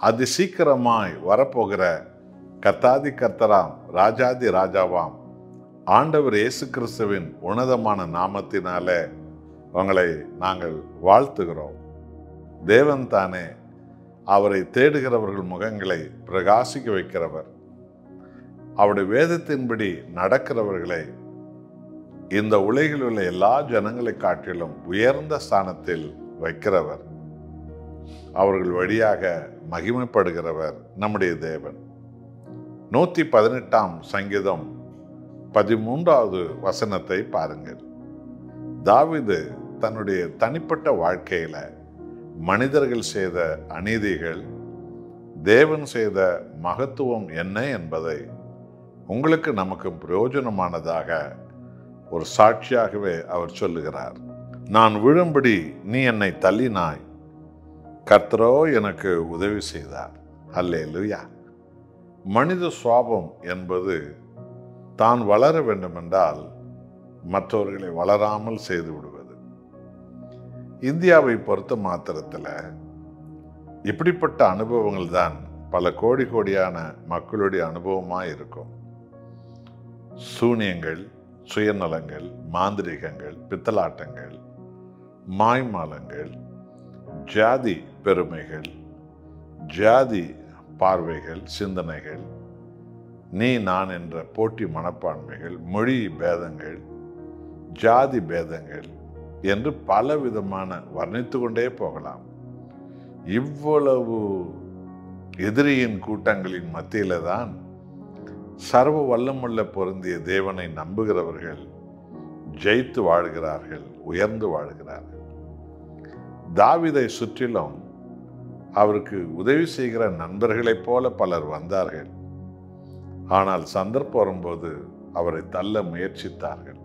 அதி சீக்கிரமாய் வரப்போகிற கர்த்தாதி கர்த்தராம் ராஜாதி ராஜாவாம் ஆண்டவர் இயேசு கிறிஸ்துவின் உன்னதமான நாமத்தினாலே உங்களை நாங்கள் வாழ்த்துகிறோம். தேவன் தானே அவரை தேடுகிறவர்கள் முகங்களை பிரகாசிக்க வைக்கிறவர். அவருடைய வேதத்தின்படி நடக்கிறவர்களை இந்த உலகில் உள்ள எல்லா ஜனங்களை காட்டிலும் உயர்ந்த ஸ்தானத்தில் வைக்கிறவர். அவர்கள் வழியாக மகிமைப்படுகிறவர் நம்முடைய தேவன். 118ஆம் சங்கீதம் 13வது வசனத்தை பாருங்கள். தாவீது தன்னுடைய தனிப்பட்ட வாழ்க்கையில மனிதர்கள் செய்த அநீதிகள், தேவன் செய்த மகத்துவம் என்ன என்பதை உங்களுக்கு நமக்கு பிரயோஜனமானதாக ஒரு சாட்சியாகவே அவர் சொல்லுகிறார். நான் விழும்படி நீ என்னை தள்ளினாய், கர்த்தரோ எனக்கு உதவி செய்தார். அல்லேலூயா. மனித சுவாபம் என்பது தான் வளர வேண்டுமென்றால் மற்றவர்களை வளராமல் செய்து விடுவது. இந்தியாவை பொறுத்த மாத்திரத்தில் இப்படிப்பட்ட அனுபவங்கள் தான் பல கோடி கோடியான மக்களுடைய அனுபவமாக இருக்கும். சூனியங்கள், சுயநலங்கள், மாந்திரிகங்கள், பித்தலாட்டங்கள், மாய்மாலங்கள், ஜாதி பெருமைகள், ஜாதி பார்வைகள், சிந்தனைகள், நீ நான் என்ற போட்டி மனப்பான்மைகள், மொழி பேதங்கள், ஜாதி பேதங்கள் என்று பல விதமான வர்ணித்து கொண்டே போகலாம். இவ்வளவு எதிரியின் கூட்டங்களின் மத்தியில தான் சர்வ வல்லமுள்ள பொருந்திய தேவனை நம்புகிறவர்கள் ஜெயித்து வாழ்கிறார்கள், உயர்ந்து வாழ்கிறார்கள். தாவீதை சுற்றிலும் அவருக்கு உதவி செய்கிற நண்பர்களைப் போல பலர் வந்தார்கள். ஆனால் சந்தர்ப்பம் வரும்போது அவரை தள்ள முயற்சித்தார்கள்.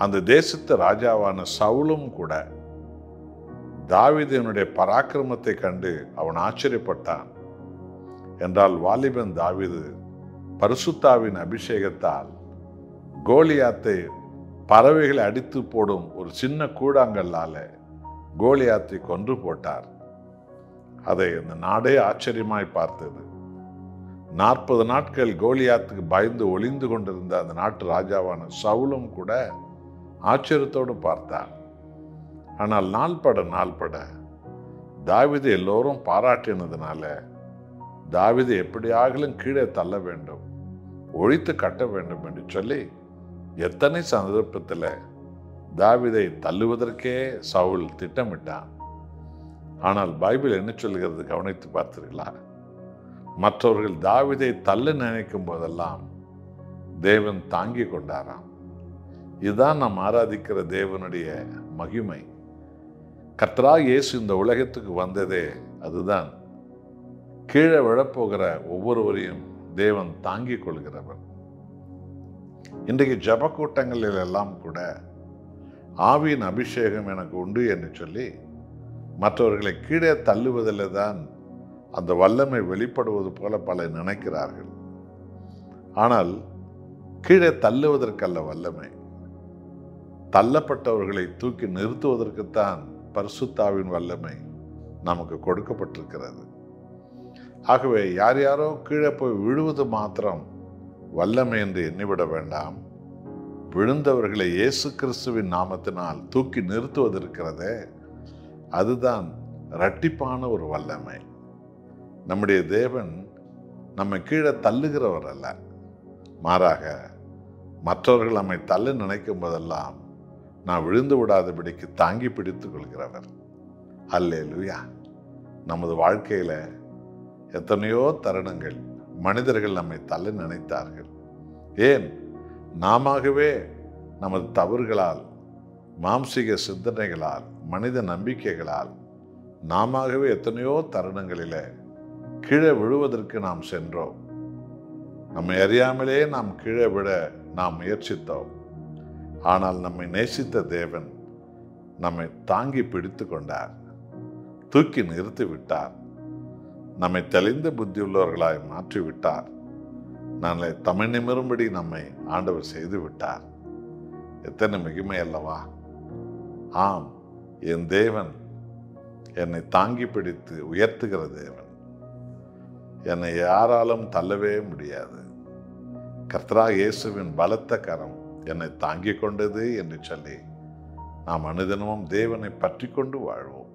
அந்த தேசத்து ராஜாவான சவுலும் கூட தாவீதினுடைய பராக்கிரமத்தை கண்டு அவன் ஆச்சரியப்பட்டான். என்றால் வாலிபன் தாவீது பரிசுத்தாவின் அபிஷேகத்தால் கோலியாத்தை பறவைகளை அடித்து போடும் ஒரு சின்ன கூழாங்கல்லால கோலியாத்தை கொன்று போட்டார். அதை அந்த நாடே ஆச்சரியமாய் பார்த்தது. 40 நாட்கள் கோலியாத்துக்கு பயந்து ஒளிந்து கொண்டிருந்த அந்த நாட்டு ராஜாவான சவுலும் கூட ஆச்சரியத்தோடு பார்த்தார். ஆனால் நாள்பட தாவீதை எல்லோரும் பாராட்டினதுனால தாவீதை எப்படியாகிலும் கீழே தள்ள வேண்டும், ஒழித்து கட்ட வேண்டும் என்று சொல்லி எத்தனை சந்தர்ப்பத்தில் தாவீதை தள்ளுவதற்கே சவுல் திட்டமிட்டான். ஆனால் பைபிள் என்ன சொல்கிறது கவனித்து பார்த்தீர்களா? மற்றவர்கள் தாவீதை தள்ள நினைக்கும் போதெல்லாம் தேவன் தாங்கி கொண்டாராம். இதுதான் நாம் ஆராதிக்கிற தேவனுடைய மகிமை. கர்த்தராகிய இயேசு இந்த உலகத்துக்கு வந்ததே அதுதான். கீழே விழப்போகிற ஒவ்வொருவரையும் தேவன் தாங்கிக் கொள்கிறவர். இன்றைக்கு ஜப கூட்டங்களில் எல்லாம் கூட ஆவியின் அபிஷேகம் எனக்கு உண்டு என்று சொல்லி மற்றவர்களை கீழே தள்ளுவதில் தான் அந்த வல்லமை வெளிப்படுவது போல பலர் நினைக்கிறார்கள். ஆனால் கீழே தள்ளுவதற்கல்ல வல்லமை, தள்ளப்பட்டவர்களை தூக்கி நிறுத்துவதற்குத்தான் பரிசுத்தாவின் வல்லமை நமக்கு கொடுக்கப்பட்டிருக்கிறது. ஆகவே யார் யாரோ கீழே போய் விழுவது மாத்திரம் வல்லமை என்று எண்ணிவிட வேண்டாம். விழுந்தவர்களை இயேசு கிறிஸ்துவின் நாமத்தினால் தூக்கி நிறுத்துவதற்கிறதே அதுதான் இரட்டிப்பான ஒரு வல்லமை. நம்முடைய தேவன் நம்மை கீழே தள்ளுகிறவர் அல்ல, மாறாக மற்றவர்கள் நம்மை தள்ள நினைக்கும் போதெல்லாம் நான் விழுந்து விடாதபடிக்கு தாங்கி பிடித்துக் கொள்கிறவர். அல்லேலூயா. நமது வாழ்க்கையில எத்தனையோ தருணங்கள் மனிதர்கள் நம்மை தள்ள நினைத்தார்கள். ஏன்? நாமவே நமது தவறுகளால், மாம்சீக சிந்தனைகளால், மனித நம்பிக்கைகளால் நாமவே எத்தனையோ தருணங்களில் கீழே விழுவதற்கு நாம் சென்றோம். நம்மை அறியாமலே நாம் கீழே விட நாம் முயற்சித்தோம். ஆனால் நம்மை நேசித்த தேவன் நம்மை தாங்கி பிடித்து கொண்டார், தூக்கி நிறுத்தி விட்டார், நம்மை தெளிந்த புத்தியுள்ளவர்களாய் மாற்றிவிட்டார். நாளை தமிழ் நிமிரும்படி நம்மை ஆண்டவர் செய்து விட்டார். எத்தனை மகிமை அல்லவா! ஆம், என் தேவன் என்னை தாங்கி பிடித்து உயர்த்துகிற தேவன். என்னை யாராலும் தள்ளவே முடியாது. கர்த்தராகிய இயேசுவின் பலத்த கரம் என்னை தாங்கிக் கொண்டது என்று சொல்லி நாம் அனுதினமும் தேவனை பற்றி கொண்டு வாழ்வோம்.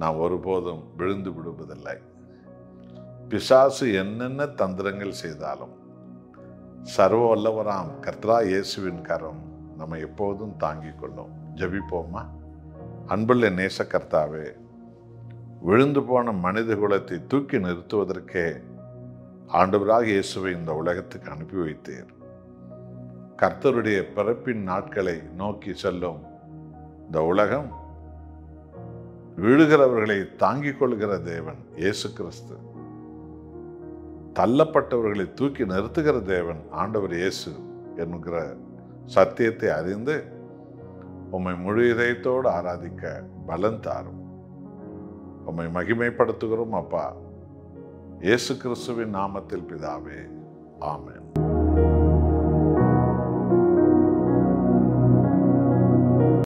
நாம் ஒருபோதும் விழுந்து விடுவதில்லை. பிசாசு என்னென்ன தந்திரங்கள் செய்தாலும் சர்வ வல்லவராம் கர்த்தராகிய இயேசுவின் கரம் நம்மை எப்போதும் தாங்கிக் கொள்ளும். ஜெபிப்போமா? அன்புள்ள நேச கர்த்தாவே, விழுந்து போன மனித குலத்தை தூக்கி நிறுத்துவதற்கே ஆண்டவராகிய இயேசுவை இந்த உலகத்துக்கு அனுப்பி வைத்தீர். கர்த்தருடைய பிறப்பின் நாட்களை நோக்கி செல்லும் இந்த உலகம் விழுகிறவர்களை தாங்கிக் கொள்கிற தேவன் இயேசு கிறிஸ்து. தள்ளப்பட்டவர்களை தூக்கி நிறுத்துகிற தேவன் ஆண்டவர் இயேசு என்கிற சத்தியத்தை அறிந்து உம்மை முழு இதயத்தோடு ஆராதிக்க பலன் தாரும். உம்மை மகிமைப்படுத்துகிறோம் அப்பா, இயேசு கிறிஸ்துவின் நாமத்தில் பிதாவே, ஆமென்.